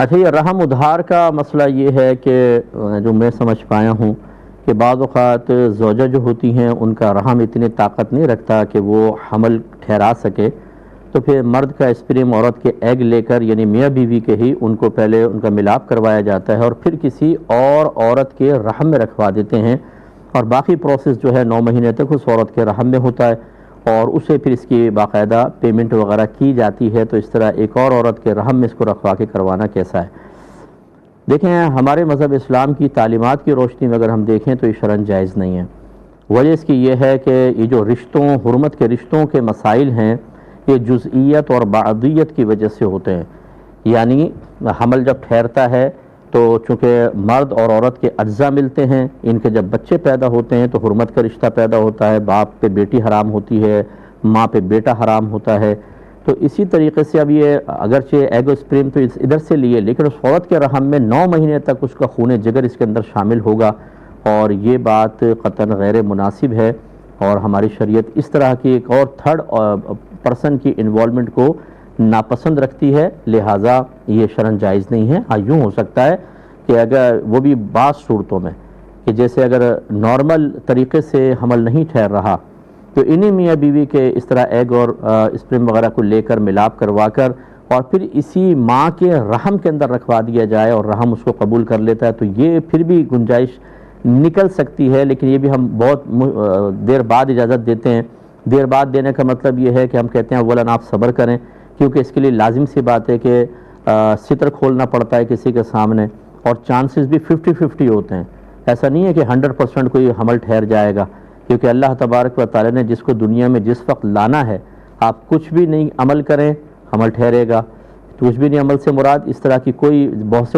اچھا، یہ رحم ادھار کا مسئلہ یہ ہے کہ جو میں سمجھ پایا ہوں کہ بعض اوقات زوجہ جو ہوتی ہیں ان کا رحم اتنی طاقت نہیں رکھتا کہ وہ حمل ٹھہرا سکے، تو پھر مرد کا اسپرم عورت کے ایگ لے کر، یعنی میاں بیوی کے ہی، ان کو پہلے ان کا ملاپ کروایا جاتا ہے اور پھر کسی اور عورت کے رحم میں رکھوا دیتے ہیں، اور باقی پروسیس جو ہے 9 مہینے تک اس عورت کے رحم میں ہوتا ہے، اور اسے پھر اس کی باقاعدہ پیمنٹ وغیرہ کی جاتی ہے۔ تو اس طرح ایک اور عورت کے رحم میں اس کو رکھوا کے کروانا کیسا ہے؟ دیکھیں، ہمارے مذہب اسلام کی تعلیمات کی روشنی میں اگر ہم دیکھیں تو یہ شرعاً جائز نہیں ہے۔ وجہ اس کی یہ ہے کہ یہ جو رشتوں، حرمت کے رشتوں کے مسائل ہیں، یہ جزئیت اور بعضیت کی وجہ سے ہوتے ہیں۔ یعنی حمل جب ٹھہرتا ہے تو چونکہ مرد اور عورت کے اجزاء ملتے ہیں، ان کے جب بچے پیدا ہوتے ہیں تو حرمت کا رشتہ پیدا ہوتا ہے، باپ پہ بیٹی حرام ہوتی ہے، ماں پہ بیٹا حرام ہوتا ہے۔ تو اسی طریقے سے اب یہ اگرچہ ایگو اسپرم تو ادھر سے لیے، لیکن اس عورت کے رحم میں 9 مہینے تک اس کا خون جگر اس کے اندر شامل ہوگا، اور یہ بات قطعاً غیر مناسب ہے، اور ہماری شریعت اس طرح کی ایک اور تھرڈ پرسن کی انوالومنٹ کو ناپسند رکھتی ہے، لہٰذا یہ شرعاً جائز نہیں ہے۔ ہاں، یوں ہو سکتا ہے کہ اگر وہ بھی بعض صورتوں میں، کہ جیسے اگر نارمل طریقے سے حمل نہیں ٹھہر رہا تو انہی میاں بیوی کے اس طرح ایگ اور اسپرم وغیرہ کو لے کر ملاپ کروا کر اور پھر اسی ماں کے رحم کے اندر رکھوا دیا جائے اور رحم اس کو قبول کر لیتا ہے، تو یہ پھر بھی گنجائش نکل سکتی ہے، لیکن یہ بھی ہم بہت دیر بعد اجازت دیتے ہیں۔ دیر بعد دینے کا مطلب یہ ہے کہ ہم کہتے ہیں اولاً آپ صبر کریں، کیونکہ اس کے لیے لازم سی بات ہے کہ ستر کھولنا پڑتا ہے کسی کے سامنے، اور چانسز بھی 50-50 ہوتے ہیں۔ ایسا نہیں ہے کہ 100% کوئی حمل ٹھہر جائے گا، کیونکہ اللہ تبارک و تعالی نے جس کو دنیا میں جس وقت لانا ہے، آپ کچھ بھی نہیں عمل کریں، حمل ٹھہرے گا۔ کچھ بھی نہیں عمل سے مراد اس طرح کی کوئی، بہت سے لوگ